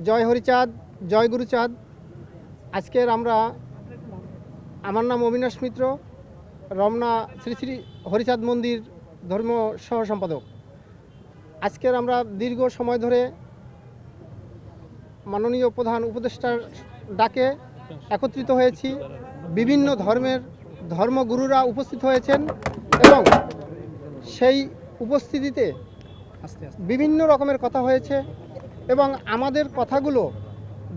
জয় হরিচাঁদ, জয় গুরুচাঁদ। আজকের আমার নাম অবিনাশ মিত্র, রমনা শ্রী শ্রী হরিচাঁদ মন্দির ধর্ম সহ সম্পাদক। আজকের আমরা দীর্ঘ সময় ধরে মাননীয় প্রধান উপদেষ্টার ডাকে একত্রিত হয়েছি। বিভিন্ন ধর্মের ধর্মগুরুরা উপস্থিত হয়েছেন এবং সেই উপস্থিতিতে বিভিন্ন রকমের কথা হয়েছে এবং আমাদের কথাগুলো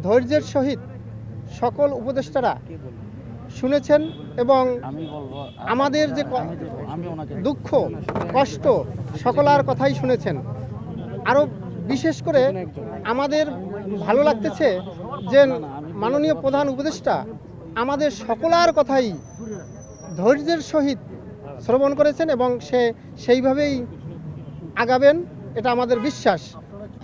ধৈর্যের সহিত সকল উপদেষ্টারা শুনেছেন এবং আমাদের যে দুঃখ কষ্ট সকলার কথাই শুনেছেন। আরও বিশেষ করে আমাদের ভালো লাগতেছে যে মাননীয় প্রধান উপদেষ্টা আমাদের সকলার কথাই ধৈর্যের সহিত শ্রবণ করেছেন এবং সেইভাবেই আগাবেন, এটা আমাদের বিশ্বাস।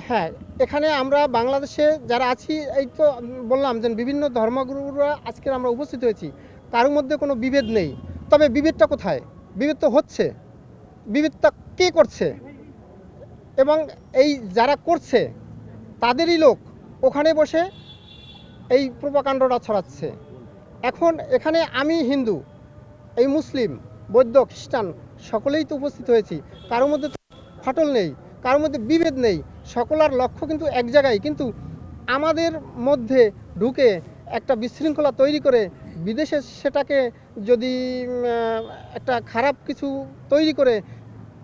হ্যাঁ, এখানে আমরা বাংলাদেশে যারা আছি, এই তো বললাম যে বিভিন্ন ধর্মগুরুরা আজকের আমরা উপস্থিত হয়েছি, কারোর মধ্যে কোনো বিভেদ নেই। তবে বিভেদটা কোথায়? বিভেদ তো হচ্ছে, বিভেদটা কে করছে? এবং এই যারা করছে তাদেরই লোক ওখানে বসে এই প্রোপাকাণ্ডটা ছড়াচ্ছে। এখন এখানে আমি হিন্দু, এই মুসলিম, বৌদ্ধ, খ্রিস্টান সকলেই তো উপস্থিত হয়েছি। কারোর মধ্যে ফাটল নেই, কারোর মধ্যে বিভেদ নেই, সকলার লক্ষ্য কিন্তু এক জায়গায়। কিন্তু আমাদের মধ্যে ঢুকে একটা বিশৃঙ্খলা তৈরি করে বিদেশে সেটাকে যদি একটা খারাপ কিছু তৈরি করে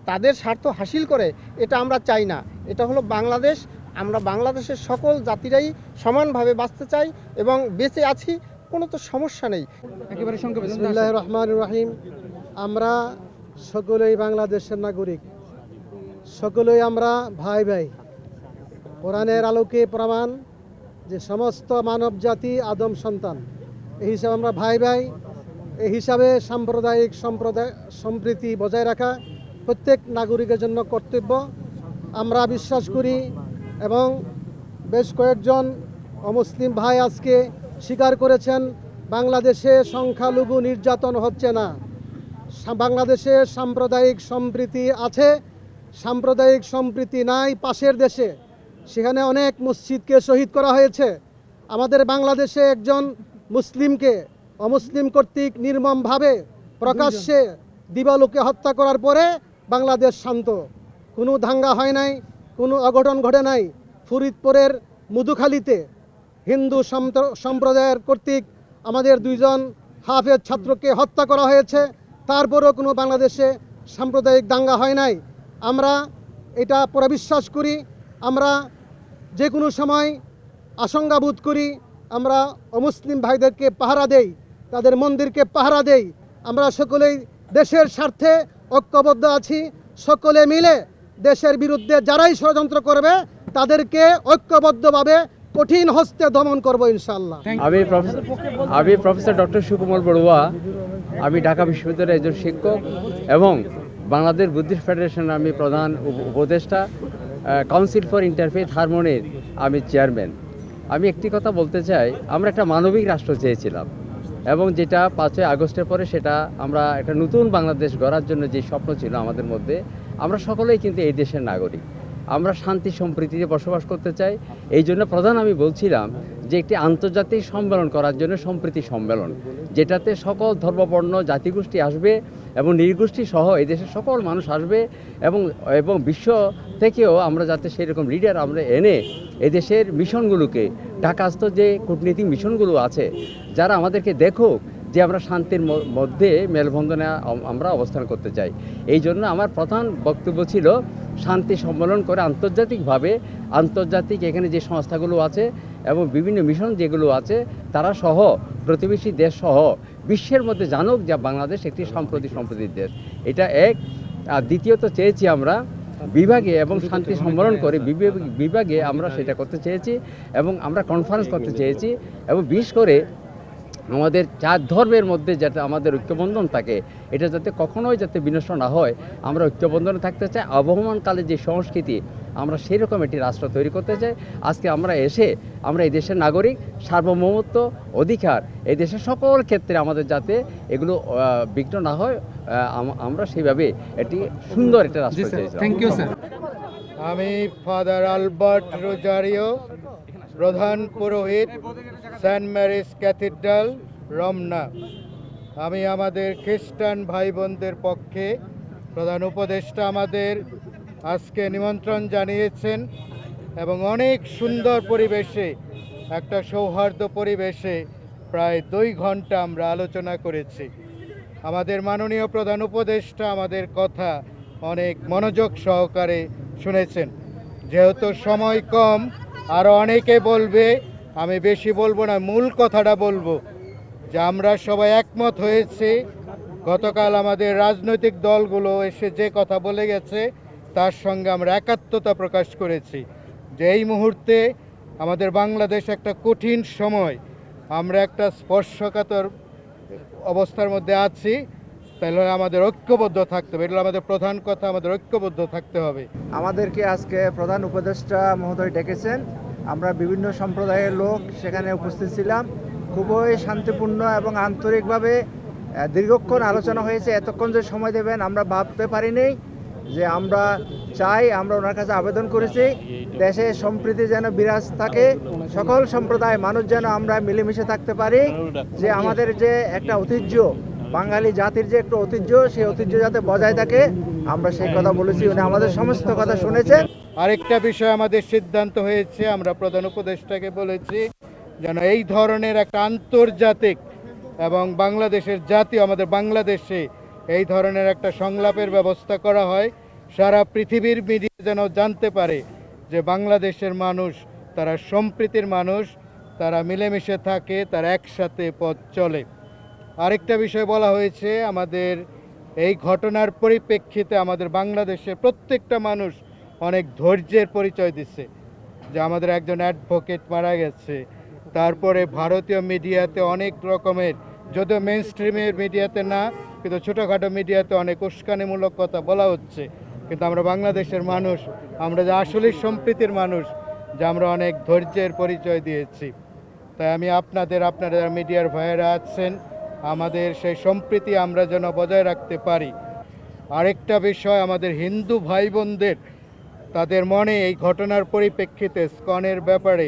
তাদের স্বার্থ হাসিল করে, এটা আমরা চাই না। এটা হলো বাংলাদেশ। আমরা বাংলাদেশের সকল জাতিরাই সমানভাবে বাঁচতে চাই এবং বেঁচে আছি, কোনো তো সমস্যা নেই। একেবারে সংক্ষেপে। বিসমিল্লাহির রহমানির রহিম। আমরা সকলেই বাংলাদেশের নাগরিক, সকলেই আমরা ভাই ভাই। কোরআনের আলোকে প্রমাণ যে সমস্ত মানব জাতি আদম সন্তান, এই হিসাবে আমরা ভাই ভাই। এই হিসাবে সাম্প্রদায়িক সম্প্রীতি বজায় রাখা প্রত্যেক নাগরিকের জন্য কর্তব্য। আমরা বিশ্বাস করি এবং বেশ কয়েকজন অমুসলিম ভাই আজকে স্বীকার করেছেন বাংলাদেশে সংখ্যালঘু নির্যাতন হচ্ছে না। বাংলাদেশে সাম্প্রদায়িক সম্প্রীতি আছে, সাম্প্রদায়িক সম্প্রীতি নাই পাশের দেশে, সেখানে অনেক মসজিদকে শহীদ করা হয়েছে। আমাদের বাংলাদেশে একজন মুসলিমকে অমুসলিম কর্তৃক নির্মমভাবে প্রকাশ্যে দিবালোকে হত্যা করার পরে বাংলাদেশ শান্ত, কোনো দাঙ্গা হয় নাই, কোনো অঘটন ঘটে নাই। ফরিদপুরের মধুখালীতে হিন্দু সম্প্রদায়ের কর্তৃক আমাদের দুইজন হাফেজ ছাত্রকে হত্যা করা হয়েছে, তারপরেও কোনো বাংলাদেশে সাম্প্রদায়িক দাঙ্গা হয় নাই। আমরা এটা পুরো বিশ্বাস করি। আমরা যে কোনো সময় আশঙ্কা বোধ করি, আমরা অমুসলিম ভাইদেরকে পাহারা দেই, তাদের মন্দিরকে পাহারা দেই। আমরা সকলেই দেশের স্বার্থে ঐক্যবদ্ধ আছি। সকলে মিলে দেশের বিরুদ্ধে যারাই ষড়যন্ত্র করবে তাদেরকে ঐক্যবদ্ধভাবে কঠিন হস্তে দমন করব ইনশাআল্লাহ। আমি প্রফেসর ডক্টর সুকুমার বড়ুয়া। আমি ঢাকা বিশ্ববিদ্যালয়ের একজন শিক্ষক এবং বাংলাদেশ বুদ্ধিস্ট ফেডারেশনের আমি প্রধান উপদেষ্টা, কাউন্সিল ফর ইন্টারফেথ হারমোনির আমি চেয়ারম্যান। আমি একটি কথা বলতে চাই, আমরা একটা মানবিক রাষ্ট্র চেয়েছিলাম এবং যেটা 5ই আগস্টের পরে সেটা আমরা একটা নতুন বাংলাদেশ গড়ার জন্য যে স্বপ্ন ছিল আমাদের মধ্যে, আমরা সকলেই কিন্তু এই দেশের নাগরিক। আমরা শান্তি সম্প্রীতিতে বসবাস করতে চাই। এই জন্য প্রধান আমি বলছিলাম যে একটি আন্তর্জাতিক সম্মেলন করার জন্য সম্প্রীতি সম্মেলন, যেটাতে সকল ধর্মবর্ণ জাতিগোষ্ঠী আসবে এবং নির্গোষ্ঠী সহ এই দেশের সকল মানুষ আসবে এবং বিশ্ব থেকেও আমরা যাতে সেরকম লিডার আমরা এনে এদেশের মিশনগুলোকে, ঢাকাস্থ যে কূটনীতিক মিশনগুলো আছে, যারা আমাদেরকে দেখুক যে আমরা শান্তির মধ্যে মেলবন্ধনে আমরা অবস্থান করতে চাই। এই জন্য আমার প্রধান বক্তব্য ছিল শান্তি সম্মেলন করে আন্তর্জাতিক এখানে যে সংস্থাগুলো আছে এবং বিভিন্ন মিশন যেগুলো আছে তারা সহ প্রতিবেশী দেশ সহ বিশ্বের মধ্যে জানুক যে বাংলাদেশ একটি সম্প্রতির দেশ। এটা এক। আর দ্বিতীয়ত চেয়েছি আমরা বিভাগে এবং শান্তি সম্মেলন করে বিভাগে আমরা সেটা করতে চেয়েছি এবং আমরা কনফারেন্স করতে চেয়েছি এবং বিশেষ করে আমাদের 4 ধর্মের মধ্যে যাতে আমাদের ঐক্যবন্ধন থাকে, এটা যাতে কখনোই যাতে বিনষ্ট না হয়, আমরা ঐক্যবন্ধনে থাকতে চাই। আবহমানকালে যে সংস্কৃতি, আমরা সেই রকম একটি রাষ্ট্র তৈরি করতে চাই। আজকে আমরা এই দেশের নাগরিক, সার্বভৌমত্ব অধিকার এই দেশের সকল ক্ষেত্রে আমাদের যাতে এগুলো বিঘ্ন না হয়, আমরা সেইভাবে একটি সুন্দর একটা রাষ্ট্র চাই। Thank you sir. আমি ফাদার আলবার্ট রোজারিও, প্রধান পুরোহিত সেন্ট ম্যারিজ ক্যাথিড্রাল রমনা। আমি আমাদের খ্রিস্টান ভাই বোনদের পক্ষে প্রধান উপদেষ্টা আমাদের আজকে নিমন্ত্রণ জানিয়েছেন এবং অনেক সুন্দর পরিবেশে, একটা সৌহার্দ্য পরিবেশে প্রায় 2 ঘন্টা আমরা আলোচনা করেছি। আমাদের মাননীয় প্রধান উপদেষ্টা আমাদের কথা অনেক মনোযোগ সহকারে শুনেছেন। যেহেতু সময় কম, আরও অনেকে বলবে, আমি বেশি বলবো না, মূল কথাটা বলবো যে আমরা সবাই একমত হয়েছি। গতকাল আমাদের রাজনৈতিক দলগুলো এসে যে কথা বলে গেছে তার সঙ্গে আমরা একাত্মতা প্রকাশ করেছি যে এই মুহূর্তে আমাদের বাংলাদেশ একটা কঠিন সময়, আমরা একটা স্পর্শকাতর অবস্থার মধ্যে আছি। তাহলে আমাদের ঐক্যবদ্ধ থাকতে হবে, এটা আমাদের প্রধান কথা, আমাদের ঐক্যবদ্ধ থাকতে হবে। আমাদেরকে আজকে প্রধান উপদেষ্টা মহোদয় ডেকেছেন, আমরা বিভিন্ন সম্প্রদায়ের লোক সেখানে উপস্থিত ছিলাম। খুবই শান্তিপূর্ণ এবং আন্তরিকভাবে দীর্ঘক্ষণ আলোচনা হয়েছে। এতক্ষণ যে সময় দেবেন আমরা ভাবতে পারিনি। যে আমরা চাই, আমরা ওনার কাছে আবেদন করেছি দেশে সম্প্রীতি যেন বিরাজ থাকে, সকল সম্প্রদায় মানুষ যেন আমরা মিলেমিশে থাকতে পারি। যে আমাদের যে একটা ঐতিহ্য, বাঙালি জাতির যে একটা ঐতিহ্য, সেই ঐতিহ্য যাতে বজায় থাকে, আমরা সেই কথা বলেছি। উনি আমাদের সমস্ত কথা শুনেছেন। আরেকটা বিষয় আমাদের সিদ্ধান্ত হয়েছে, আমরা প্রধান উপদেষ্টাকে বলেছি যেন এই ধরনের একটা আন্তর্জাতিক এবং বাংলাদেশের জাতীয়, আমাদের বাংলাদেশে এই ধরনের একটা সংলাপের ব্যবস্থা করা হয়। সারা পৃথিবীর মিডিয়া যেন জানতে পারে যে বাংলাদেশের মানুষ তারা সম্প্রীতির মানুষ, তারা মিলেমিশে থাকে, তারা একসাথে পথ চলে। আরেকটা বিষয় বলা হয়েছে, আমাদের এই ঘটনার পরিপ্রেক্ষিতে আমাদের বাংলাদেশের প্রত্যেকটা মানুষ অনেক ধৈর্যের পরিচয় দিচ্ছে। যে আমাদের একজন অ্যাডভোকেট মারা গেছে, তারপরে ভারতীয় মিডিয়াতে অনেক রকমের, যদিও মেইন স্ট্রিমের মিডিয়াতে না, কিন্তু ছোটোখাটো মিডিয়াতে অনেক উস্কানিমূলক কথা বলা হচ্ছে। কিন্তু আমরা বাংলাদেশের মানুষ, আমরা যে আসলে সম্প্রীতির মানুষ, যে আমরা অনেক ধৈর্যের পরিচয় দিয়েছি। তাই আমি আপনারা মিডিয়ার ভাইয়েরা আছেন, আমাদের সেই সম্প্রীতি আমরা যেন বজায় রাখতে পারি। আরেকটা বিষয়, আমাদের হিন্দু ভাই বোনদের তাদের মনে এই ঘটনার পরিপ্রেক্ষিতে ইসকনের ব্যাপারে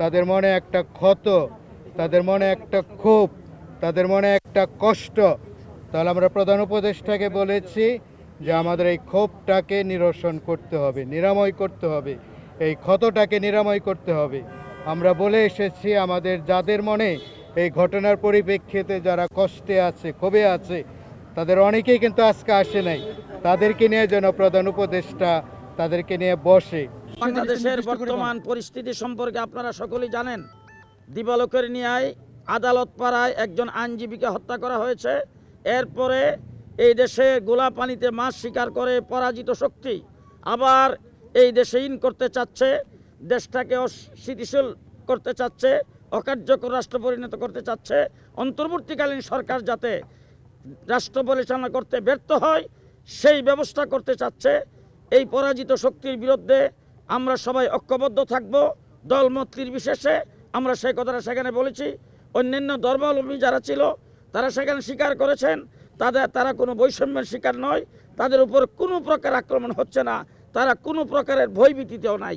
তাদের মনে একটা ক্ষত, তাদের মনে একটা ক্ষোভ, তাদের মনে একটা কষ্ট। তাহলে আমরা প্রধান উপদেষ্টাকে বলেছি যে আমাদের এই ক্ষোভটাকে নিরসন করতে হবে, নিরাময় করতে হবে, এই ক্ষতটাকে নিরাময় করতে হবে। আমরা বলে এসেছি আমাদের যাদের মনে এই ঘটনার পরিপ্রেক্ষিতে যারা কষ্টে আছে, ক্ষোভে আছে, তাদের অনেকেই কিন্তু আজকে আসে নাই, তাদেরকে নিয়ে যেন প্রধান উপদেষ্টা তাদেরকে নিয়ে বসে। বাংলাদেশের বর্তমান পরিস্থিতি সম্পর্কে আপনারা সকলেই জানেন। দিবালোকের ন্যায় আদালত পাড়ায় একজন আইনজীবীকে হত্যা করা হয়েছে। এরপরে এই দেশে গোলা পানিতে মাছ শিকার করে পরাজিত শক্তি আবার এই দেশে ইন করতে চাচ্ছে, দেশটাকে অস্থিতিশীল করতে চাচ্ছে, অকার্যকর রাষ্ট্র পরিণত করতে চাচ্ছে। অন্তর্বর্তীকালীন সরকার যাতে রাষ্ট্র পরিচালনা করতে ব্যর্থ হয় সেই ব্যবস্থা করতে চাচ্ছে। এই পরাজিত শক্তির বিরুদ্ধে আমরা সবাই ঐক্যবদ্ধ থাকব, দলমত নির্বিশেষে। আমরা সেই কথাটা সেখানে বলেছি। অন্যান্য ধর্মাবলম্বী যারা ছিল তারা সেখানে স্বীকার করেছেন তারা কোনো বৈষম্যের শিকার নয়, তাদের উপর কোনো প্রকার আক্রমণ হচ্ছে না, তারা কোনো প্রকারের ভয়ভীতিতেও নাই।